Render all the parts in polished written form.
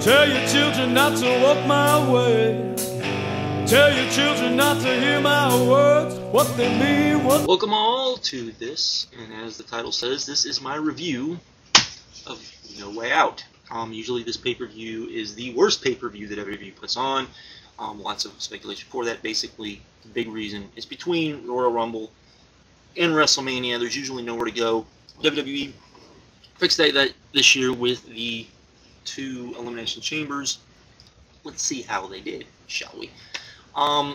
Tell your children not to walk my way. Tell your children not to hear my words, what they mean, what... Welcome all to this, and as the title says, this is my review of No Way Out. Usually this pay-per-view is the worst pay-per-view that WWE puts on. Lots of speculation for that. Basically, the big reason is between Royal Rumble and WrestleMania, there's usually nowhere to go. WWE fixed that this year with the 2 Elimination Chambers. Let's see how they did, shall we?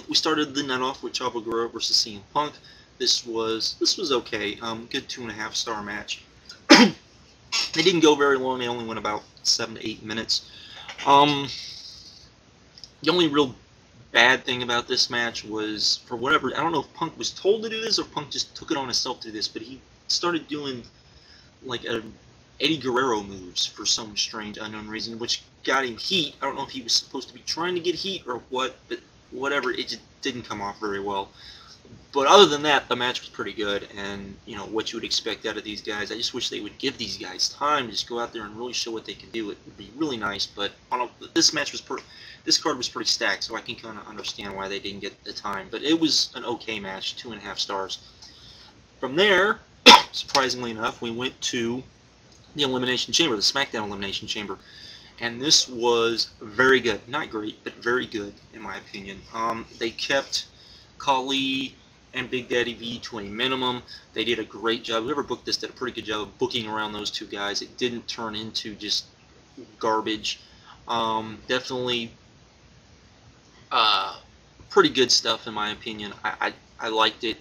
We started the night off with Chavo, Guerrero versus CM Punk. This was okay. Good 2.5 star match. They didn't go very long. They only went about 7 to 8 minutes. The only real bad thing about this match was, for whatever, I don't know if Punk was told to do this or Punk just took it on himself to do this, but he started doing like Eddie Guerrero moves for some strange unknown reason, which got him heat. I don't know if he was supposed to be trying to get heat or what, but whatever, it just didn't come off very well. But other than that, the match was pretty good, and you know what you would expect out of these guys. I just wish they would give these guys time to just go out there and really show what they can do. It would be really nice. But this card was pretty stacked, so I can kind of understand why they didn't get the time. But it was an okay match, 2.5 stars. From there, surprisingly enough, we went to the Elimination Chamber, the SmackDown Elimination Chamber. And this was very good. Not great, but very good, in my opinion. They kept Khali and Big Daddy V to a minimum. They did a great job. Whoever booked this did a pretty good job of booking around those 2 guys. It didn't turn into just garbage. Definitely pretty good stuff, in my opinion. I liked it.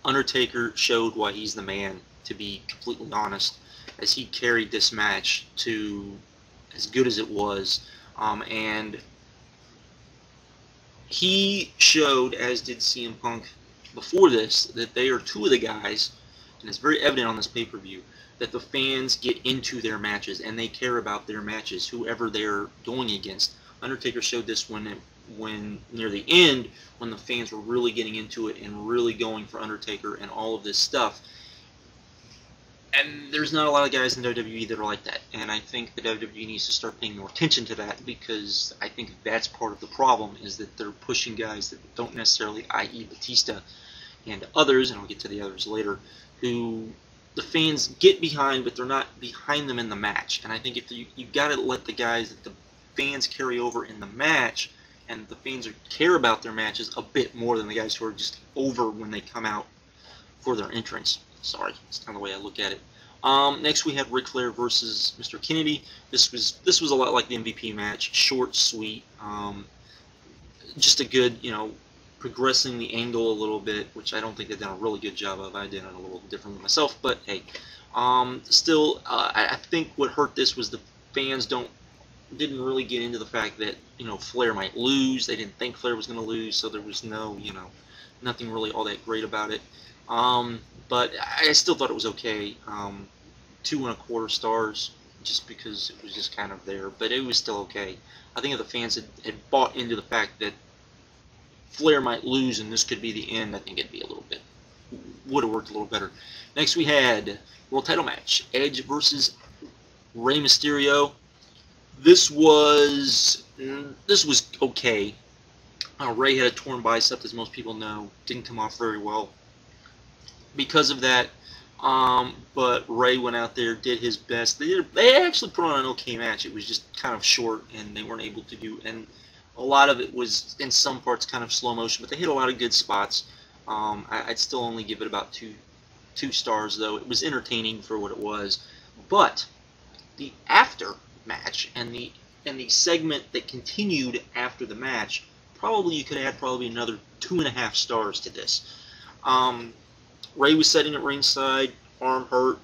Undertaker showed why he's the man, to be completely honest, as he carried this match to as good as it was, and he showed, as did CM Punk before this, that they are 2 of the guys, and it's very evident on this pay-per-view, that the fans get into their matches, and they care about their matches, whoever they're going against. Undertaker showed this when near the end, when the fans were really getting into it and really going for Undertaker and all of this stuff. And there's not a lot of guys in WWE that are like that, and I think the WWE needs to start paying more attention to that, because I think that's part of the problem, is that they're pushing guys that don't necessarily, i.e. Batista and others, and I'll get to the others later, who the fans get behind, but they're not behind them in the match. And I think if you got to let the guys that the fans carry over in the match, and the fans care about their matches a bit more than the guys who are just over when they come out for their entrance. Sorry, that's kind of the way I look at it. Next we had Ric Flair versus Mr. Kennedy. This was a lot like the MVP match, short, sweet, just a good, you know, progressing the angle a little bit, which I don't think they've done a really good job of. I did it a little differently myself, but hey, still, I think what hurt this was the fans didn't really get into the fact that, you know, Flair might lose. They didn't think Flair was going to lose, so there was no, you know, nothing really all that great about it. But I still thought it was okay. 2.25 stars, just because it was just kind of there, but it was still okay. I think if the fans had bought into the fact that Flair might lose and this could be the end, I think it'd be a little bit, would have worked a little better. Next we had World Title match, Edge versus Rey Mysterio. This was okay. Rey had a torn bicep, as most people know. Didn't come off very well because of that. But Rey went out there, did his best. They actually put on an okay match. It was just kind of short, and they weren't able to do. And a lot of it was, in some parts, kind of slow motion. But they hit a lot of good spots. I'd still only give it about two stars, though. It was entertaining for what it was. But the after match and the segment that continued after the match, probably you could add another 2.5 stars to this. Rey was sitting at ringside, arm hurt,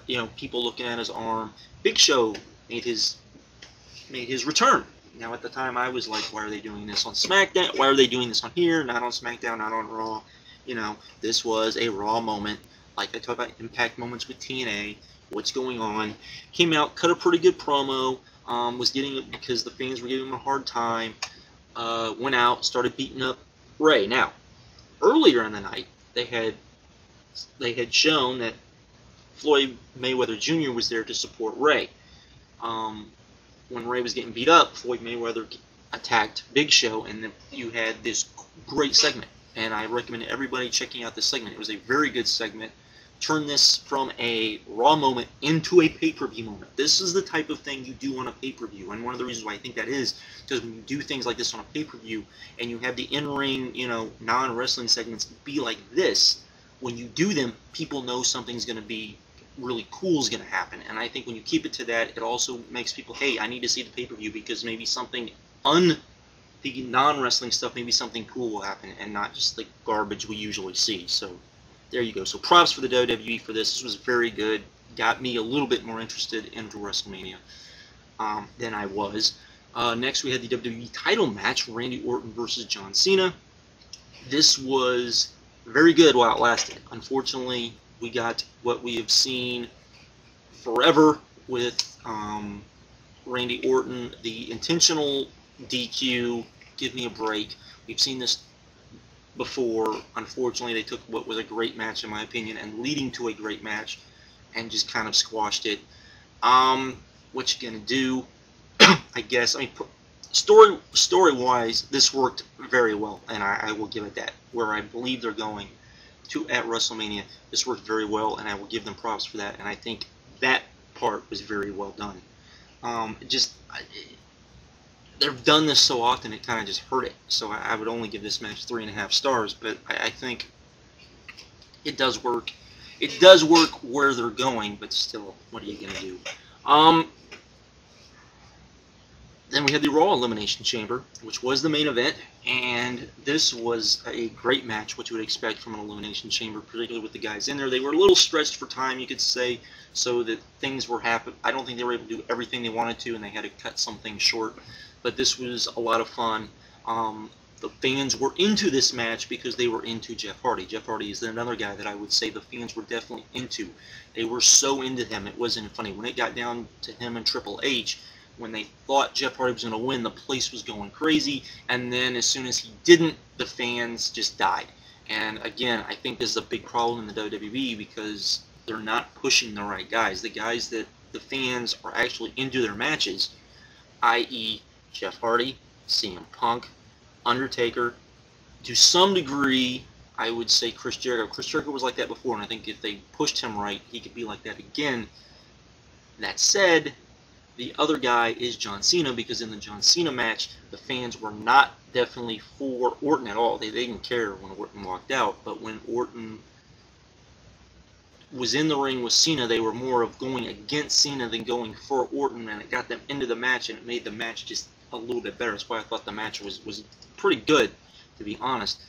you know, people looking at his arm. Big Show made his return. Now at the time I was like, why are they doing this on SmackDown? Why are they doing this on here, not on SmackDown, not on Raw? You know, this was a Raw moment. Like I talk about impact moments with TNA. What's going on? Came out, cut a pretty good promo. Was getting it because the fans were giving him a hard time. Went out, started beating up Rey. Now, earlier in the night, they had shown that Floyd Mayweather Jr. was there to support Rey. when Rey was getting beat up, Floyd Mayweather attacked Big Show, and then you had this great segment. And I recommend everybody checking out this segment. It was a very good segment. Turn this from a Raw moment into a pay-per-view moment. This is the type of thing you do on a pay-per-view, and one of the reasons why I think that is because when you do things like this on a pay-per-view and you have the in-ring, non-wrestling segments be like this, when you do them, people know something's going to be really cool is going to happen. And I think when you keep it to that, it also makes people, hey, I need to see the pay-per-view because maybe something the non-wrestling stuff, maybe something cool will happen and not just the garbage we usually see. So there you go. So props for the WWE for this. This was very good. Got me a little bit more interested into WrestleMania than I was. Next, we had the WWE title match, Randy Orton versus John Cena. This was very good while it lasted. Unfortunately, we got what we have seen forever with Randy Orton, the intentional DQ, give me a break. We've seen this before. Unfortunately, they took what was a great match, in my opinion, and leading to a great match, and just kind of squashed it. What you gonna do? I guess. I mean, story-wise, this worked very well, and I will give it that. Where I believe they're going to at WrestleMania, this worked very well, and I will give them props for that. And I think that part was very well done. They've done this so often, it kind of just hurt it. So I would only give this match 3.5 stars, but I think it does work. It does work where they're going, but still, what are you going to do? Then we had the Raw Elimination Chamber, which was the main event, and this was a great match, what you would expect from an Elimination Chamber, particularly with the guys in there. They were a little stretched for time, you could say, so that things were happening. I don't think they were able to do everything they wanted to, and they had to cut some things short. But this was a lot of fun. The fans were into this match because they were into Jeff Hardy. Jeff Hardy is another guy that I would say the fans were definitely into. They were so into him, it wasn't funny. When it got down to him and Triple H, when they thought Jeff Hardy was going to win, the place was going crazy. And then as soon as he didn't, the fans just died. And again, I think this is a big problem in the WWE because they're not pushing the right guys. The guys that the fans are actually into their matches, i.e., Jeff Hardy, CM Punk, Undertaker, to some degree, I would say Chris Jericho. Chris Jericho was like that before, and I think if they pushed him right, he could be like that again. That said, the other guy is John Cena, because in the John Cena match, the fans were not definitely for Orton at all. They didn't care when Orton walked out, but when Orton was in the ring with Cena, they were more of going against Cena than going for Orton, and it got them into the match, and it made the match just a little bit better. That's why I thought the match was pretty good, to be honest,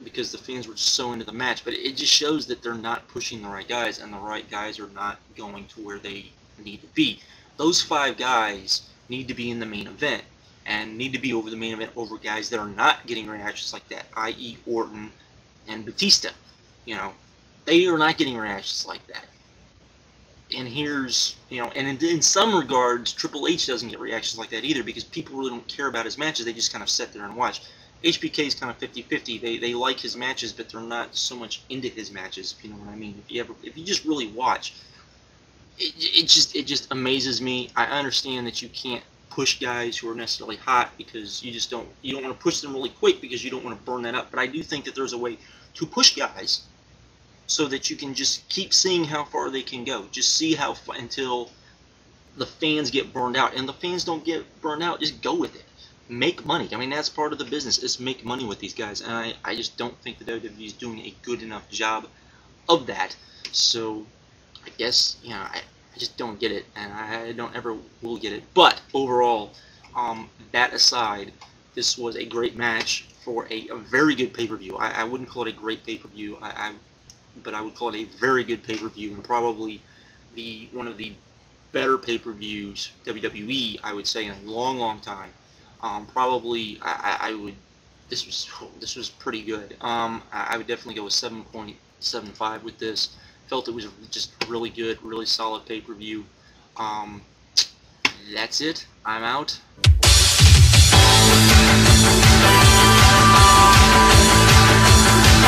because the fans were so into the match. But it just shows that they're not pushing the right guys, and the right guys are not going to where they need to be. Those 5 guys need to be in the main event, and need to be over the main event over guys that are not getting reactions like that, i.e. Orton and Batista. They are not getting reactions like that. And here's, and in some regards, Triple H doesn't get reactions like that either, because people really don't care about his matches. They just kind of sit there and watch. HBK is kind of 50-50. They like his matches, but they're not so much into his matches, if you know what I mean. If you just really watch, it just amazes me. I understand that you can't push guys who are necessarily hot because you don't want to push them really quick because you don't want to burn that up. But I do think that there's a way to push guys so that you can just keep seeing how far they can go. Just see how far until the fans get burned out. And the fans don't get burned out, just go with it. Make money. I mean, that's part of the business, is make money with these guys. And I just don't think the WWE is doing a good enough job of that. So, I guess, I just don't get it. And I don't ever will get it. But, overall, that aside, this was a great match for a very good pay-per-view. I wouldn't call it a great pay-per-view. But I would call it a very good pay-per-view, and probably one of the better pay-per-views WWE, I would say, in a long, long time. Probably this was pretty good. I would definitely go with 7.75 with this. Felt it was just really good, really solid pay-per-view. That's it. I'm out.